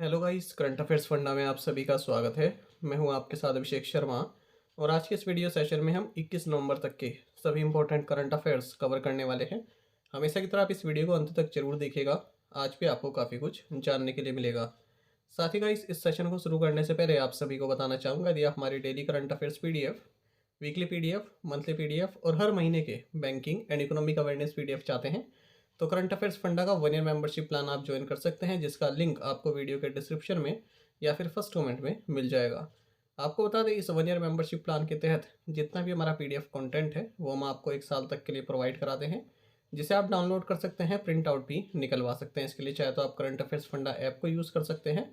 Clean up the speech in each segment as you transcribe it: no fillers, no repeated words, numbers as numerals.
Hello guys, current affairs funda में आप सभी का स्वागत है। मैं हूं आपके साथ अभिषेक शर्मा और आज के इस वीडियो सेशन में हम 21 नवंबर तक के सभी इंपॉर्टेंट करंट अफेयर्स कवर करने वाले हैं। हमेशा की तरह आप इस वीडियो को अंत तक जरूर देखिएगा। आज भी आपको काफ़ी कुछ जानने के लिए मिलेगा। साथ ही गाइस, इस सेशन को शुरू करने से पहले आप सभी को बताना चाहूँगा, यदि आप हमारी daily current affairs PDF, weekly PDF, monthly PDF और हर महीने के banking and economic awareness PDF चाहते हैं तो करंट अफेयर्स फंडा का 1 ईयर मेंबरशिप प्लान आप ज्वाइन कर सकते हैं, जिसका लिंक आपको वीडियो के डिस्क्रिप्शन में या फिर फर्स्ट कमेंट में मिल जाएगा। आपको बता दें, इस 1 ईयर मेंबरशिप प्लान के तहत जितना भी हमारा पीडीएफ कंटेंट है वो हम आपको 1 साल तक के लिए प्रोवाइड कराते हैं, जिसे आप डाउनलोड कर सकते हैं, प्रिंट आउट भी निकलवा सकते हैं। इसके लिए चाहे तो आप करंट अफेयर्स फंडा ऐप को यूज़ कर सकते हैं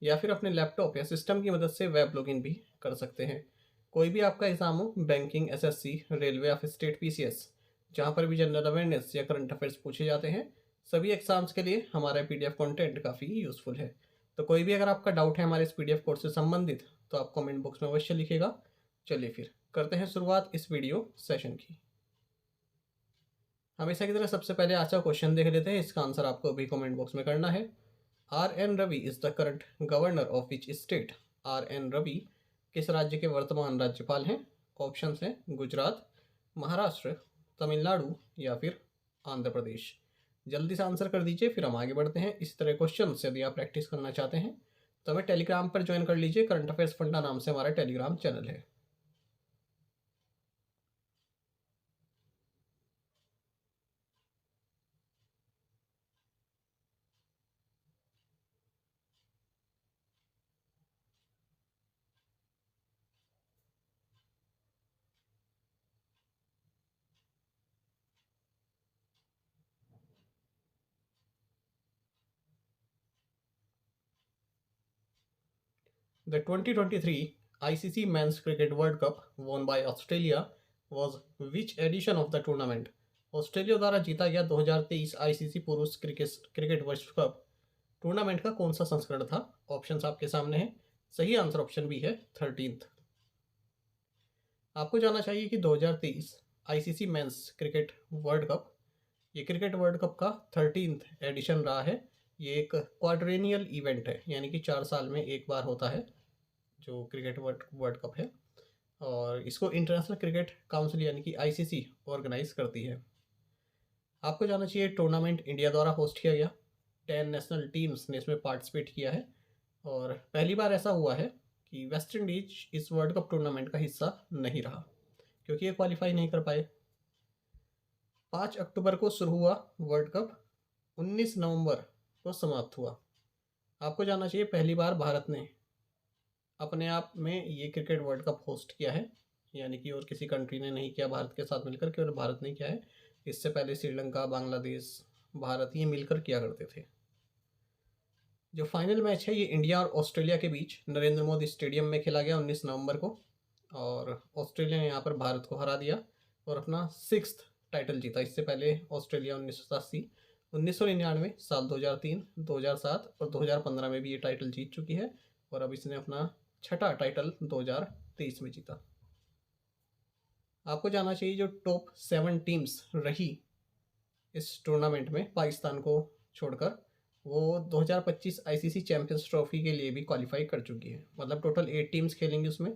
या फिर अपने लैपटॉप या सिस्टम की मदद से वेब लॉगिन भी कर सकते हैं। कोई भी आपका एग्जाम हो, बैंकिंग, एसएससी, रेलवे या फिर स्टेट पीसीएस, जहाँ पर भी जनरल अवेयरनेस या करंट अफेयर्स पूछे जाते हैं, सभी एग्जाम्स के लिए हमारा पीडीएफ कंटेंट काफ़ी यूज़फुल है। तो कोई भी अगर आपका डाउट है हमारे इस पीडीएफ कोर्स से संबंधित तो आप कमेंट बॉक्स में अवश्य लिखिएगा। चलिए फिर करते हैं शुरुआत इस वीडियो सेशन की। हमेशा की तरह सबसे पहले आज का क्वेश्चन देख लेते हैं। इसका आंसर आपको अभी कमेंट बॉक्स में करना है। R N Ravi is the current governor of which state? R N Ravi किस राज्य के वर्तमान राज्यपाल हैं? ऑप्शन हैं गुजरात, महाराष्ट्र, तमिलनाडु या फिर आंध्र प्रदेश। जल्दी से आंसर कर दीजिए, फिर हम आगे बढ़ते हैं। इस तरह क्वेश्चन यदि आप प्रैक्टिस करना चाहते हैं तो हमें टेलीग्राम पर ज्वाइन कर लीजिए। करंट अफेयर्स फंडा नाम से हमारा टेलीग्राम चैनल है। The 2023 ICC Men's Cricket World Cup won by Australia was which edition of the tournament? Australia द्वारा जीता गया 2023 आईसीसी पुरुष क्रिकेट विश्व कप टूर्नामेंट का कौन सा संस्करण था? ऑप्शंस आपके सामने हैं। सही आंसर ऑप्शन बी है 13th। आपको जानना चाहिए कि 2023 ICC men's cricket world cup, ये क्रिकेट वर्ल्ड कप का 13th एडिशन रहा है। ये एक क्वाड्रेनियल इवेंट है, यानी कि 4 साल में एक बार होता है जो क्रिकेट वर्ल्ड वर्ल्ड कप है, और इसको इंटरनेशनल क्रिकेट काउंसिल यानी कि आईसीसी ऑर्गेनाइज करती है। आपको जानना चाहिए टूर्नामेंट इंडिया द्वारा होस्ट किया गया। 10 नेशनल टीम्स ने इसमें पार्टिसिपेट किया है और पहली बार ऐसा हुआ है कि वेस्ट इंडीज इस वर्ल्ड कप टूर्नामेंट का हिस्सा नहीं रहा क्योंकि ये क्वालिफाई नहीं कर पाए। 5 अक्टूबर को शुरू हुआ वर्ल्ड कप, 19 नवंबर को समाप्त हुआ। आपको जानना चाहिए पहली बार भारत ने अपने आप में ये क्रिकेट वर्ल्ड कप होस्ट किया है, यानी कि और किसी कंट्री ने नहीं किया भारत के साथ मिलकर, केवल भारत ने किया है। इससे पहले श्रीलंका, बांग्लादेश, भारत ये मिलकर किया करते थे। जो फाइनल मैच है ये इंडिया और ऑस्ट्रेलिया के बीच नरेंद्र मोदी स्टेडियम में खेला गया 19 नवंबर को, और ऑस्ट्रेलिया ने यहाँ पर भारत को हरा दिया और अपना 6th टाइटल जीता। इससे पहले ऑस्ट्रेलिया 1987, 1999, साल 2003, 2007 और 2015 में भी ये टाइटल जीत चुकी है, और अब इसने अपना 6ठा टाइटल 2023 में जीता। आपको जानना चाहिए जो टॉप 7 टीम्स रही इस टूर्नामेंट में पाकिस्तान को छोड़कर, वो 2025 आईसीसी चैंपियंस ट्रॉफी के लिए भी क्वालिफाई कर चुकी है। मतलब टोटल 8 टीम्स खेलेंगी उसमें,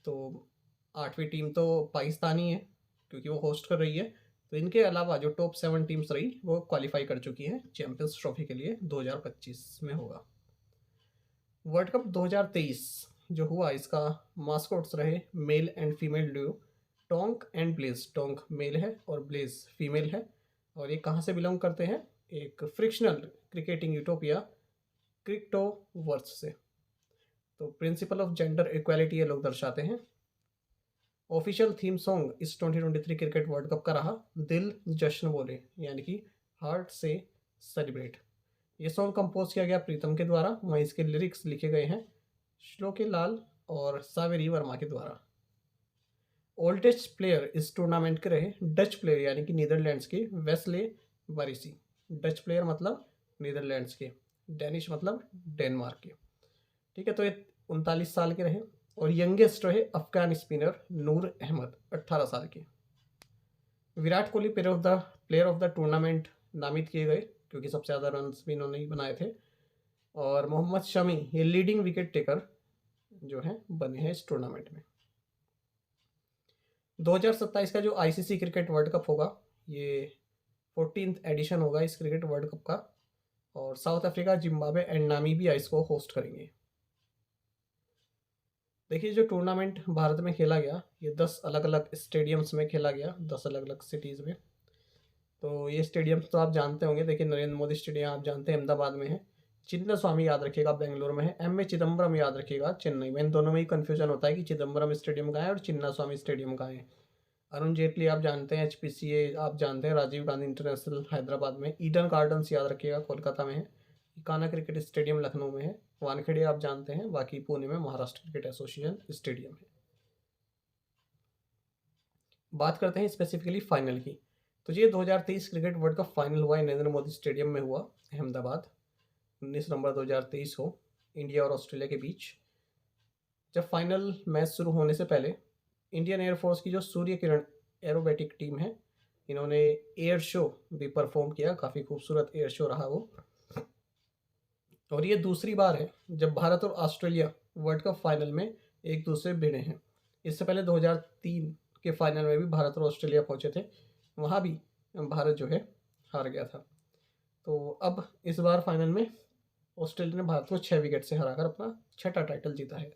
तो 8वीं टीम तो पाकिस्तानी है क्योंकि वो होस्ट कर रही है। तो इनके अलावा जो टॉप 7 टीम्स रही वो क्वालिफाई कर चुकी हैं चैंपियंस ट्रॉफी के लिए, 2025 में होगा। वर्ल्ड कप 2023 जो हुआ, इसका मास्कोट्स रहे male and female duo, Tonk and Blaze. Tonk male है और ब्लेज फीमेल है, और ये कहाँ से बिलोंग करते हैं? एक फ्रिक्शनल क्रिकेटिंग यूटोपिया क्रिप्टोवर्स से। तो प्रिंसिपल ऑफ जेंडर इक्वालिटी ये लोग दर्शाते हैं। ऑफिशियल थीम सॉन्ग इस 2023 क्रिकेट वर्ल्ड कप का रहा दिल जश्न बोले, यानी कि हार्ट से सेलिब्रेट। ये सॉन्ग कंपोज किया गया प्रीतम के द्वारा, वहीं इसके लिरिक्स लिखे गए हैं श्लोकी लाल और सावेरी वर्मा के द्वारा। ओल्डेस्ट प्लेयर इस टूर्नामेंट के रहे डच प्लेयर, यानी कि नीदरलैंड्स के वेस्ले वारिसी। डच प्लेयर मतलब नीदरलैंड्स के, डेनिश मतलब डेनमार्क के। ठीक है, तो ये 39 साल के रहे, और यंगेस्ट रहे अफगान स्पिनर नूर अहमद, 18 साल के। Virat Kohli player of the tournament नामित किए गए क्योंकि सबसे ज़्यादा रन भी इन्होंने ही बनाए थे। और मोहम्मद शमी ये लीडिंग विकेट टेकर जो है बने हैं इस टूर्नामेंट में। 2027 का जो आईसीसी क्रिकेट वर्ल्ड कप होगा ये 14th एडिशन होगा इस क्रिकेट वर्ल्ड कप का, और south Africa, Zimbabwe and Namibia इसको होस्ट करेंगे। देखिए जो टूर्नामेंट भारत में खेला गया ये 10 अलग अलग स्टेडियम्स में खेला गया, 10 अलग अलग सिटीज़ में। तो ये स्टेडियम्स तो आप जानते होंगे। देखिए नरेंद्र मोदी स्टेडियम आप जानते हैं अहमदाबाद में है, चिन्ना स्वामी याद रखिएगा बेंगलोर में है, एम ए चिदम्बरम याद रखिएगा चेन्नई में। इन दोनों में ही कन्फ्यूजन होता है कि चिदम्बरम स्टेडियम कहाँ है और चिन्ना स्वामी स्टेडियम कहाँ है। अरुण जेटली आप जानते हैं, एचपीसीए आप जानते हैं, राजीव गांधी इंटरनेशनल हैदराबाद में, ईडन गार्डन्स याद रखिएगा कोलकाता में है, काना क्रिकेट स्टेडियम लखनऊ में है, वानखेड़े आप जानते हैं, बाकी पुणे में महाराष्ट्र क्रिकेट एसोसिएशन स्टेडियम है। बात करते हैं स्पेसिफिकली फाइनल की, तो ये 2023 क्रिकेट वर्ल्ड कप फाइनल हुआ है नरेंद्र मोदी स्टेडियम में हुआ, अहमदाबाद, 19 नवंबर 2023 को इंडिया और ऑस्ट्रेलिया के बीच। जब फाइनल मैच शुरू होने से पहले इंडियन एयरफोर्स की जो सूर्य किरण एरोबेटिक टीम है इन्होंने एयर शो भी परफॉर्म किया, काफ़ी खूबसूरत एयर शो रहा वो। और ये दूसरी बार है जब भारत और ऑस्ट्रेलिया वर्ल्ड कप फाइनल में एक दूसरे भिड़े हैं। इससे पहले 2003 के फाइनल में भी भारत और ऑस्ट्रेलिया पहुंचे थे, वहाँ भी भारत जो है हार गया था। तो अब इस बार फाइनल में ऑस्ट्रेलिया ने भारत को 6 विकेट से हराकर अपना 6ठा टाइटल जीता है।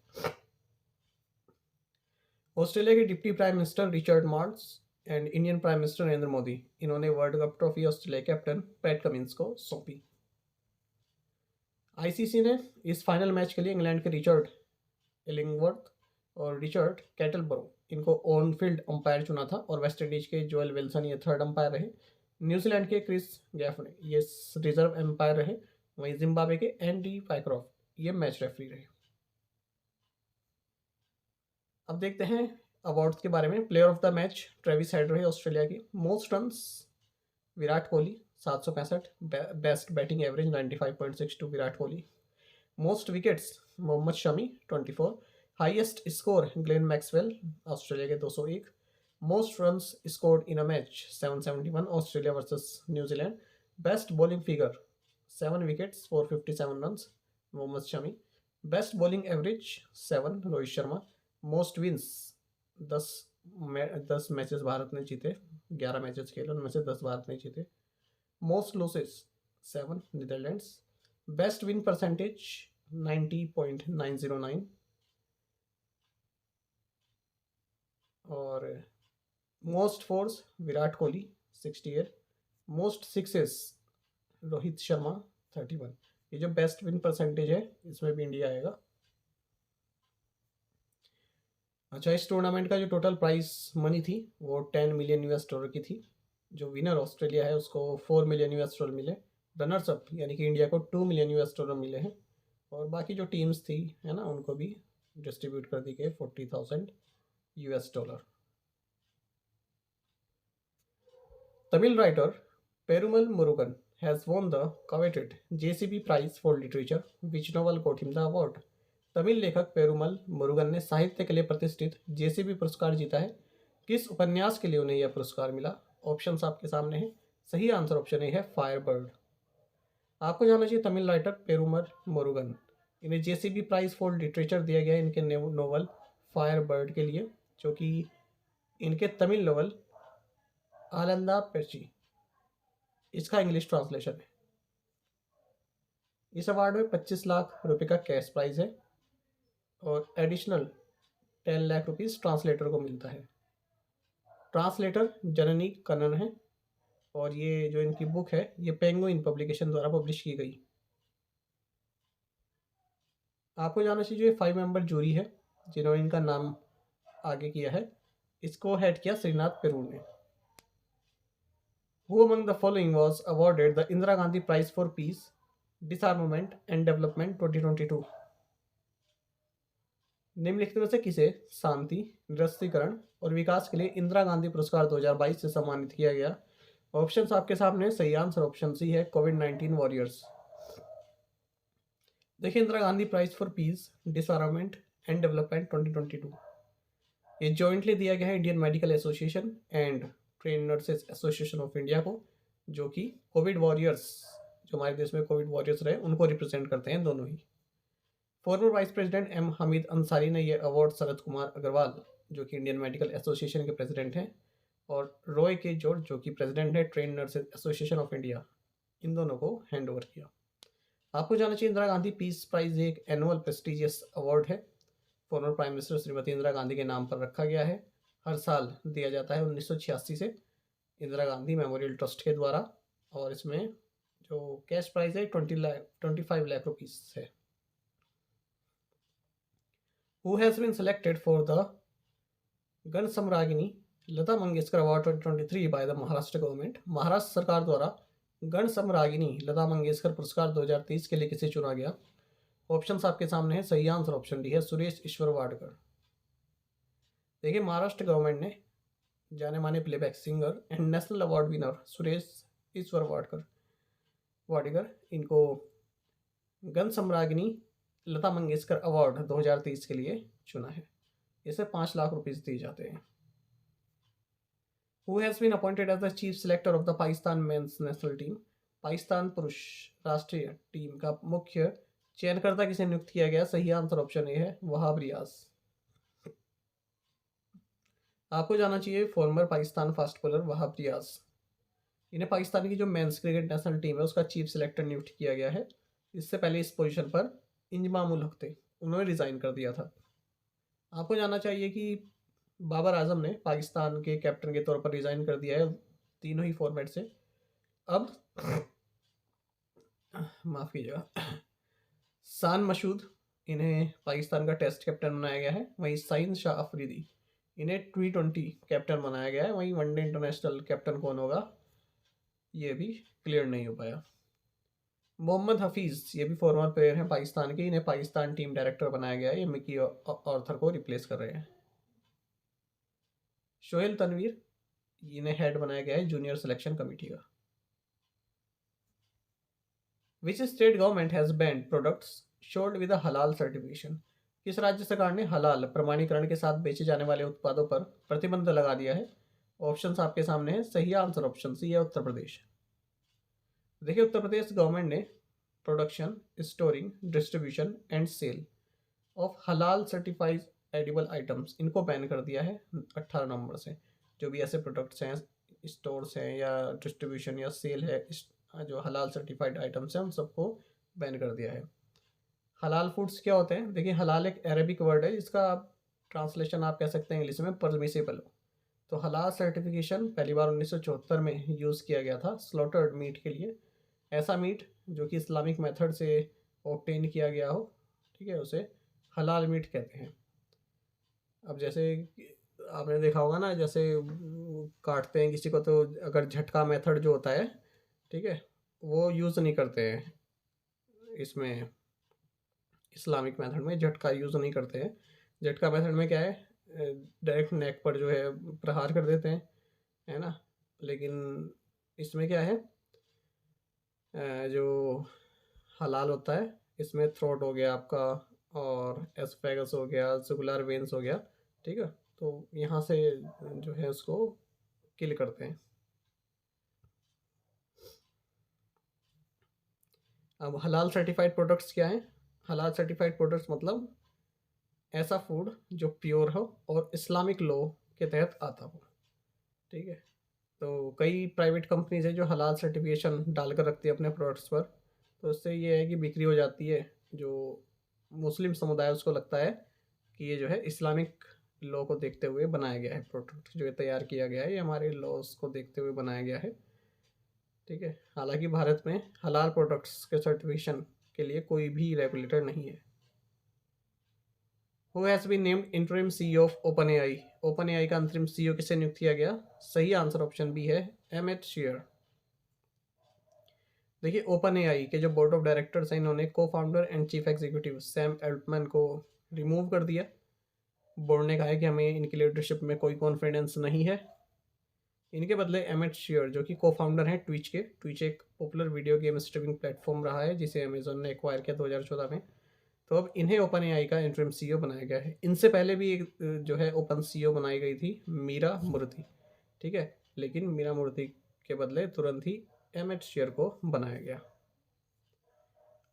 ऑस्ट्रेलिया के deputy prime minister Richard Marles and Indian prime minister Narendra Modi इन्होंने world cup trophy Australia captain Pat Cummins को सौंपी। आईसीसी ने इस फाइनल मैच के लिए इंग्लैंड के रिचर्ड इलिंगवर्थ और रिचर्ड कैटलबरो इनको ऑन फील्ड अंपायर चुना था, और वेस्ट इंडीज के जोएल विल्सन ये थर्ड अंपायर रहे, न्यूजीलैंड के क्रिस गैफने ये रिजर्व अंपायर रहे, वहीं जिम्बाब्वे के एंडी पाइक्रॉफ ये मैच रेफरी रहे। अब देखते हैं अवार्ड्स के बारे में। Player of the match Travis head रहे ऑस्ट्रेलिया की। Most runs Virat Kohli 765, best batting average 95.62 Virat Kohli. Most wickets Mohammed Shami 24, highest score Glenn Maxwell Australia के 201, most runs scored in a match 771 Australia versus New Zealand. Best bowling figure 7 wickets 457 runs Mohammed Shami. Best bowling average 7 Rohit Sharma. Most wins 10 matches Bharat ने जीते, 11 matches खेले उनमें से 10 भारत ने जीते। Most losses 7 Netherlands. Best win percentage 90.909 और most force Virat Kohli 68, most sixes Rohit Sharma 31। ये जो बेस्ट विन परसेंटेज है इसमें भी इंडिया आएगा। अच्छा, इस टूर्नामेंट का जो टोटल प्राइस मनी थी वो 10 मिलियन यूएस डॉलर की थी। जो विनर ऑस्ट्रेलिया है उसको 4 मिलियन यूएस डॉलर मिले, रनर्स अप यानी कि इंडिया को 2 मिलियन यूएस डॉलर मिले हैं, और बाकी जो टीम्स थी है ना उनको भी डिस्ट्रीब्यूट कर दी गई 40,000 US dollar. Tamil writer Perumal Murugan has won the coveted JCB Prize for Literature. Which novel got him the award? Tamil लेखक पेरुमल मुरुगन ने साहित्य के लिए प्रतिष्ठित जेसीबी पुरस्कार जीता है। किस उपन्यास के लिए उन्हें यह पुरस्कार मिला? ऑप्शंस आपके सामने हैं। सही आंसर ऑप्शन ए है फायरबर्ड। आपको जानना चाहिए तमिल राइटर पेरुमल मुरुगन, इन्हें जेसीबी प्राइज फॉर लिटरेचर दिया गया इनके नोवेल फायरबर्ड के लिए, जो कि इनके तमिल नोवेल आनंदा पेची इसका इंग्लिश ट्रांसलेशन है। इस अवार्ड में 25 लाख रुपए का कैश प्राइज है और एडिशनल 10 लाख रुपीस ट्रांसलेटर को मिलता है। ट्रांसलेटर जननी कन्नन है, और ये जो इनकी बुक है ये पेंगुइन पब्लिकेशन द्वारा पब्लिश की गई। आपको जानना चाहिए 5 मेंबर जूरी है जिन्होंने इनका नाम आगे किया है, इसको हेड किया श्रीनाथ पेरूर ने। Who among the following was awarded the Indira Gandhi Prize for Peace, Disarmament and Development 2022? निम्नलिखित में से किसे शांति, निरस्त्रीकरण और विकास के लिए इंदिरा गांधी पुरस्कार 2022 से सम्मानित किया गया? ऑप्शंस आपके सामने। सही आंसर ऑप्शन सी है कोविड-19 वॉरियर्स। देखिए Indira Gandhi prize for peace, disarmament and development 2022 ये जॉइंटली दिया गया है Indian medical association and train nurses association of India को, जो कि कोविड वॉरियर्स जो हमारे देश में कोविड वॉरियर्स रहे उनको रिप्रेजेंट करते हैं दोनों ही। Former vice president M Hamid Ansari ने यह अवार्ड शरद कुमार अग्रवाल जो कि इंडियन मेडिकल एसोसिएशन के प्रेसिडेंट हैं और रॉय के जॉर्ज जो कि प्रेसिडेंट है train nurses association of India, इन दोनों को हैंड ओवर किया। आपको जानना चाहिए इंदिरा गांधी पीस प्राइज एक एनुअल प्रेस्टिजियस अवार्ड है। Former prime minister Shrimati Indira Gandhi के नाम पर रखा गया है। हर साल दिया जाता है 1986 से इंदिरा गांधी मेमोरियल ट्रस्ट के द्वारा और इसमें जो कैश प्राइज है 25 लाख रुपीस है। Who has been selected for the Gaan Samradni Lata Mangeshkar award 2023 by the Maharashtra government? Maharashtra सरकार द्वारा गण सम्राज्ञी लता मंगेशकर पुरस्कार 2023 के लिए किसे चुना गया? ऑप्शंस आपके सामने है। सही आंसर ऑप्शन डी है, सुरेश ईश्वर वाडकर। देखिए, महाराष्ट्र गवर्नमेंट ने जाने माने playback singer and national award winner Suresh Ishwar Wadkar इनको गण सम्राज्ञी लता मंगेशकर अवार्ड 2023 के लिए चुना है। इसे 5 लाख रुपीस दिए जाते हैं। Who has been appointed as the chief selector of the Pakistan mains national team? Pakistan पुरुष राष्ट्रीय टीम का मुख्य चयनकर्ता किसे नियुक्त किया गया? सही आंसर ऑप्शन ए है, वहाब रियाज। आपको जाना चाहिए former Pakistan fast bowler Wahab Riaz, इन्हें पाकिस्तान की जो मेंस क्रिकेट नेशनल टीम है उसका चीफ सेलेक्टर नियुक्त किया गया है। इससे पहले इस पोजीशन पर इंजमाम उल हक थे, उन्होंने रिज़ाइन कर दिया था। आपको जानना चाहिए कि बाबर आजम ने पाकिस्तान के कैप्टन के तौर पर रिज़ाइन कर दिया है तीनों ही फॉर्मेट से। अब माफ़ कीजिएगा, सान मसूद इन्हें पाकिस्तान का टेस्ट कैप्टन बनाया गया है। वहीं साइन शाह अफरीदी इन्हें T20 कैप्टन बनाया गया है। वहीं वनडे इंटरनेशनल कैप्टन कौन होगा ये भी क्लियर नहीं हो पाया। मोहम्मद हफीज़ ये भी फॉर्मर प्लेयर हैं पाकिस्तान के, इन्हें पाकिस्तान टीम डायरेक्टर बनाया गया है। ये मिकी ऑर्थर को रिप्लेस कर रहे हैं। शोहेल तनवीर इन्हें हेड बनाया गया है जूनियर सिलेक्शन कमेटी का। Which state government has banned products sold with a halal certification? किस राज्य सरकार ने हलाल प्रमाणीकरण के साथ बेचे जाने वाले उत्पादों पर प्रतिबंध लगा दिया है? ऑप्शंस आपके सामने है। सही आंसर ऑप्शन सी है, उत्तर प्रदेश। देखिए, उत्तर प्रदेश गवर्नमेंट ने production, storing, distribution and sale of halal certified edible items इनको बैन कर दिया है 18 नवंबर से। जो भी ऐसे प्रोडक्ट्स हैं, स्टोर्स हैं या डिस्ट्रीब्यूशन या सेल है जो हलाल सर्टिफाइड आइटम्स हैं उन सबको बैन कर दिया है। हलाल फूड्स क्या होते हैं? देखिए, हलाल एक अरेबिक वर्ड है, इसका ट्रांसलेशन आप कह सकते हैं इंग्लिश में परमिसेबल। तो हलाल सर्टिफिकेशन पहली बार 1974 में यूज़ किया गया था स्लॉटर्ड मीट के लिए। ऐसा मीट जो कि इस्लामिक मेथड से ऑब्टेन किया गया हो, ठीक है, उसे हलाल मीट कहते हैं। अब जैसे आपने देखा होगा ना, जैसे काटते हैं किसी को तो अगर झटका मेथड जो होता है, ठीक है, वो यूज़ नहीं करते हैं इसमें। इस्लामिक मेथड में झटका यूज़ नहीं करते हैं। झटका मेथड में क्या है, डायरेक्ट नेक पर जो है प्रहार कर देते हैं, है ना। लेकिन इसमें क्या है, जो हलाल होता है इसमें थ्रोट हो गया आपका और एस्फेगस हो गया, जुगुलर वेन्स हो गया, ठीक है, तो यहाँ से जो है उसको किल करते हैं। अब हलाल सर्टिफाइड प्रोडक्ट्स क्या हैं? हलाल सर्टिफाइड प्रोडक्ट्स मतलब ऐसा फूड जो प्योर हो और इस्लामिक लॉ के तहत आता हो, ठीक है। तो कई प्राइवेट कंपनीज है जो हलाल सर्टिफिकेशन डालकर रखती है अपने प्रोडक्ट्स पर, तो इससे ये है कि बिक्री हो जाती है। जो मुस्लिम समुदाय उसको लगता है कि ये जो है इस्लामिक लॉ को देखते हुए बनाया गया है, प्रोडक्ट जो ये तैयार किया गया है ये हमारे लॉज को देखते हुए बनाया गया है, ठीक है। हालांकि भारत में हलाल प्रोडक्ट्स के सर्टिफिकेशन के लिए कोई भी रेगुलेटर नहीं है। Who has been named interim CEO of OpenAI? OpenAI का अंतरिम CEO किसे नियुक्त किया गया? सही आंसर ऑप्शन बी है, एमिट शेयर। देखिए, OpenAI के जो बोर्ड ऑफ डायरेक्टर्स हैं इन्होंने को founder and chief executive Sam Altman को रिमूव कर दिया। बोर्ड ने कहा है कि हमें इनकी लीडरशिप में कोई कॉन्फिडेंस नहीं है। इनके बदले एमिट शेयर जो कि को फाउंडर हैं ट्विच के, ट्विच एक popular video game streaming platform रहा है जिसे अमेजोन ने एक्वायर किया 2014 में, तो अब इन्हें ओपन एआई का इंटरिम सीईओ बनाया गया है। इनसे पहले भी एक जो है ओपन सीईओ बनाई गई थी, मीरा मूर्ति, ठीक है, लेकिन मीरा मूर्ति के बदले तुरंत ही एमिट शेयर को बनाया गया।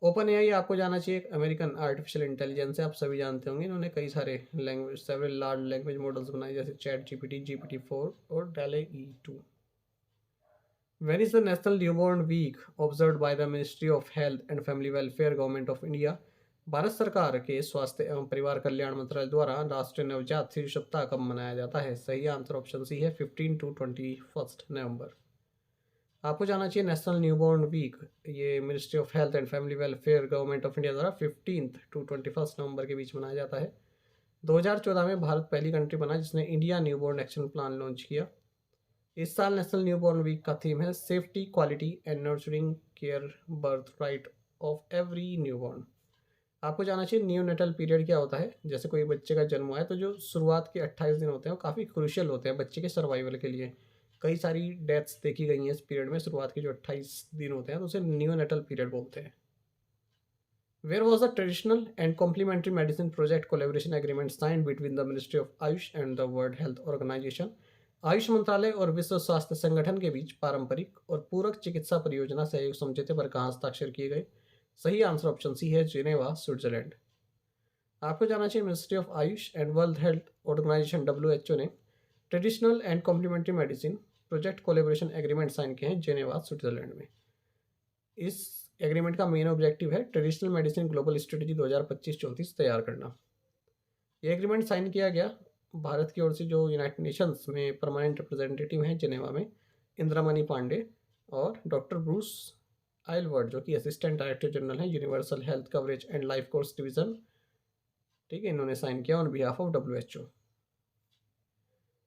ओपन एआई आपको जाना चाहिए, एक अमेरिकन आर्टिफिशियल इंटेलिजेंस है, आप सभी जानते होंगे। इन्होंने कई सारे सेवरल लार्ज लैंग्वेज मॉडल्स बनाए, जैसे चैट जीपीटी, GPT-4 और DALL-E 2। When is the National Newborn Week observed by the Ministry of Health and Family Welfare, Government of India? Bharat सरकार के स्वास्थ्य एवं परिवार कल्याण मंत्रालय द्वारा राष्ट्रीय नवजात शिशु सप्ताह कब मनाया जाता है? सही आंसर ऑप्शन सी है 15 to 21 नवंबर। आपको जाना चाहिए नेशनल न्यूबॉर्न वीक, ये ministry of health and family welfare government of India द्वारा 15 to 21 नवंबर के बीच मनाया जाता है। 2014 में भारत पहली कंट्री बना जिसने India newborn action plan launch किया। इस साल नेशनल न्यूबॉर्न वीक का थीम है safety, quality and nurturing care birth right of every newborn. आपको जाना चाहिए न्यूनेटल पीरियड क्या होता है। जैसे कोई बच्चे का जन्म हुआ है तो जो शुरुआत के 28 दिन होते हैं वो काफ़ी क्रूशियल होते हैं बच्चे के सर्वाइवल के लिए। कई सारी डेथ्स देखी गई हैं इस पीरियड में, शुरुआत के जो 28 दिन होते हैं तो उसे न्यूनेटल पीरियड बोलते हैं। Where was a traditional and complementary medicine project collaboration agreement signed between the ministry of Ayush and the world health organization? Ayush मंत्रालय और विश्व स्वास्थ्य संगठन के बीच पारंपरिक और पूरक चिकित्सा परियोजना सहयोग समझौते पर कहाँ हस्ताक्षर किए गए? सही आंसर ऑप्शन सी है जिनेवा, स्विट्जरलैंड। आपको जाना चाहिए ministry of Ayush and world health organization WHO ने traditional and complementary medicine project collaboration agreement sign किए हैं जिनेवा, स्विट्जरलैंड में। इस एग्रीमेंट का मेन ऑब्जेक्टिव है ट्रेडिशनल मेडिसिन ग्लोबल स्ट्रेटेजी 2025-34 तैयार करना। ये एग्रीमेंट साइन किया गया भारत की ओर से, जो यूनाइटेड नेशंस में परमानेंट रिप्रेजेंटेटिव हैं जिनेवा में, इंद्रामणि पांडे और डॉक्टर ब्रूस आइलवर्ड, जो कि असिस्टेंट डायरेक्टर जनरल हैं universal health coverage and life course division. ठीक है, इन्होंने साइन किया on behalf of WHO।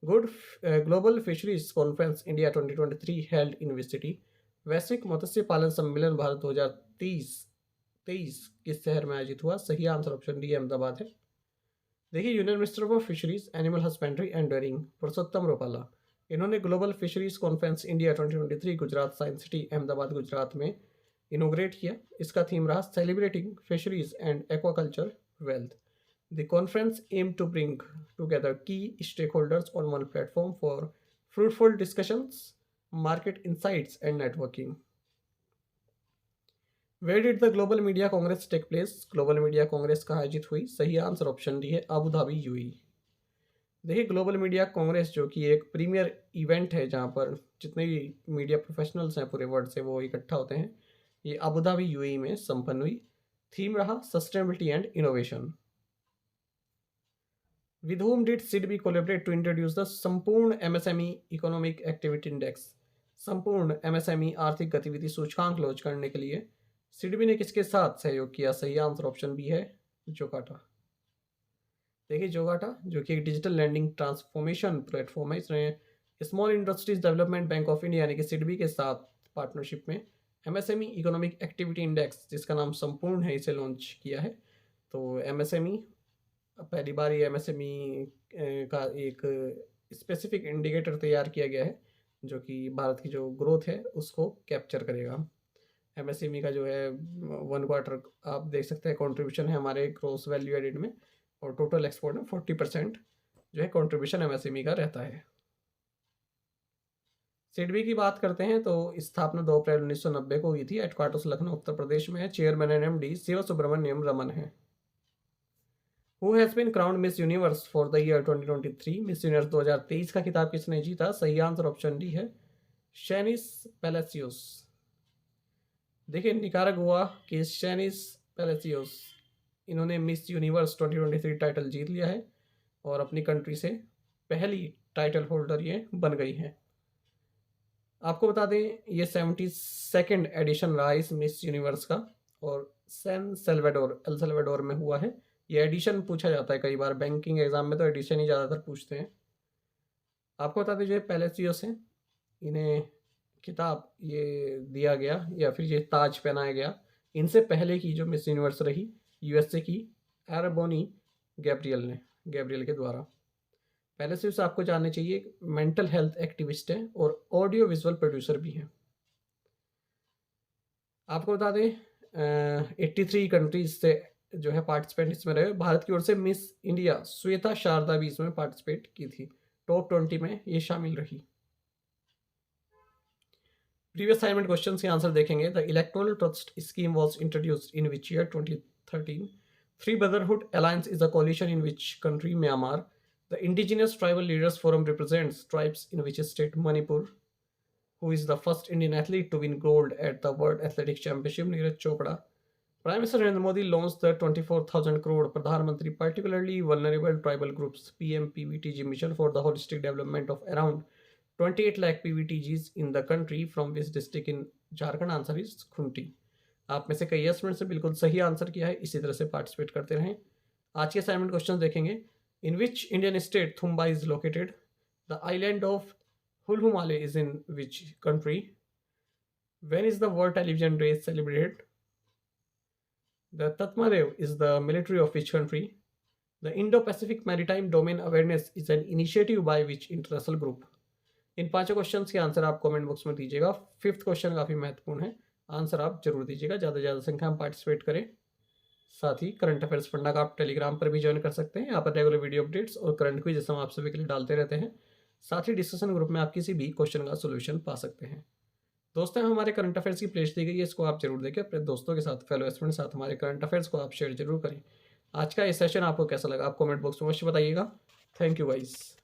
Good global fisheries conference India 2023 held in which city? वैश्विक मत्स्य पालन सम्मेलन भारत 2023 किस शहर में आयोजित हुआ? सही आंसर ऑप्शन डी अहमदाबाद है। देखिए, union minister of fisheries, animal husbandry and dairying Purushottam Rupala, इन्होंने global fisheries conference India 2023 Gujarat science city Ahmedabad Gujarat में इनोग्रेट किया। इसका थीम रहा celebrating fisheries and aquaculture wealth. The conference aim to bring together key stakeholders on one platform for fruitful discussions, market insights and networking. Where did the global media congress take place? Global media congress कहाँ आयोजित हुई? सही answer option D है Abu Dhabi, UAE। देखिए, global media Congress जो कि एक premiere event है जहाँ पर जितने भी मीडिया प्रोफेशनल्स हैं पूरे वर्ल्ड से वो इकट्ठा होते हैं, ये अबू धाबी, UAE में संपन्न हुई। थीम रहा sustainability and innovation. With whom did SIDBI collaborate to introduce the संपूर्ण MSME इकोनॉमिक एक्टिविटी इंडेक्स? संपूर्ण MSME आर्थिक गतिविधि सूचकांक लॉन्च करने के लिए सिडबी ने किसके साथ सहयोग किया? सही आंसर ऑप्शन बी है जोकाटा। देखिए, जोगाटा जो कि एक डिजिटल लैंडिंग ट्रांसफॉर्मेशन प्लेटफॉर्म है, इसने small industries development bank of India यानी कि सिडबी के साथ पार्टनरशिप में MSME इकोनॉमिक एक्टिविटी इंडेक्स, जिसका नाम संपूर्ण है, इसे लॉन्च किया है। तो MSME पहली बार ये MSME का एक स्पेसिफिक इंडिकेटर तैयार किया गया है जो कि भारत की जो ग्रोथ है उसको कैप्चर करेगा। MSME का जो है 1 क्वार्टर आप देख सकते हैं कंट्रीब्यूशन है हमारे ग्रोस वैल्यू एडेड में, और टोटल एक्सपोर्ट में 40% जो है कंट्रीब्यूशन MSME का रहता है। सिडबी की बात करते हैं तो स्थापना 2 अप्रैल 1990 को हुई थी। हेडक्वार्टर्स लखनऊ उत्तर प्रदेश में है। Chairman and MD Shiv Subramaniam Raman है। Who has been crowned Miss Universe for the year 2023? Miss Universe 2023 का खिताब किसने जीता? सही आंसर ऑप्शन डी है शैनिस पैलेसियोस। देखिए, निकारागुआ के शैनिस पैलेसियोस, इन्होंने मिस यूनिवर्स 2023 टाइटल जीत लिया है और अपनी कंट्री से पहली टाइटल होल्डर ये बन गई हैं। आपको बता दें ये 72nd एडिशन रहा इस मिस यूनिवर्स का, और सैन सेल्वाडोर, एल सेल्वाडोर में हुआ है। ये एडिशन पूछा जाता है कई बार बैंकिंग एग्जाम में, तो एडिशन ही ज़्यादातर पूछते हैं। आपको बता दें जो पैलेसियोस हैं, इन्हें खिताब ये दिया गया या फिर ये ताज पहनाया गया इनसे पहले की जो मिस यूनिवर्स रही USA की एरबोनी गैब्रियल के द्वारा। पहले से आपको जानना चाहिए, मेंटल हेल्थ एक्टिविस्ट है और ऑडियो विजुअल प्रोड्यूसर भी हैं। आपको बता दें 83 कंट्रीज से जो है पार्टिसिपेंट इसमें रहे। भारत की ओर से मिस इंडिया श्वेता शारदा भी इसमें पार्टिसिपेट की थी। टॉप 20 में ये शामिल रही। प्रीवियस असाइनमेंट क्वेश्चन के आंसर देखेंगे। The electoral trust scheme was introduced in which year? 2013। Free Brotherhood Alliance is a coalition in which country? Myanmar. The Indigenous Tribal Leaders Forum represents tribes in which state? Manipur. Who is the first Indian athlete to win gold at the World Athletics Championship? Neeraj Chopra. Prime Minister Narendra Modi launched the 24,000 crore Pradhan Mantri Particularly Vulnerable Tribal Groups (PMPVTG) mission for the holistic development of around 28 lakh PVTGs in the country. From which district in Jharkhand? Answer is Khunti. आप में से कई students ने बिल्कुल सही answer किया है, इसी तरह से पार्टिसिपेट करते रहें। आज के असाइनमेंट क्वेश्चन देखेंगे। In which Indian state Thumba is located? The island of Hulhumale is in which country? When is the world television day celebrated? The Tatmadaw is the military of which country? The Indo Pacific maritime domain awareness is an initiative by which international group? इन पांचों क्वेश्चन के answer आप comment box में दीजिएगा। Fifth question काफ़ी महत्वपूर्ण है, आंसर आप जरूर दीजिएगा। ज़्यादा से ज़्यादा संख्या में पार्टिसिपेट करें। साथ ही करंट अफेयर्स पढ़ना का आप टेलीग्राम पर भी ज्वाइन कर सकते हैं। यहाँ पर रेगुलर वीडियो अपडेट्स और करंट क्विज जैसे हम आप सभी के लिए डालते रहते हैं। साथ ही डिस्कशन ग्रुप में आप किसी भी क्वेश्चन का सोल्यूशन पा सकते हैं। दोस्तों, हमारे करंट अफेयर्स की प्लेलिस्ट दी गई है, इसको आप जरूर देखें। अपने दोस्तों के साथ, फेलो स्टूडेंट साथ हमारे करंट अफेयर्स को आप शेयर जरूर करें। आज का ये सेशन आपको कैसा लगा आप कमेंट बॉक्स में अवश्य बताइएगा। Thank you guys.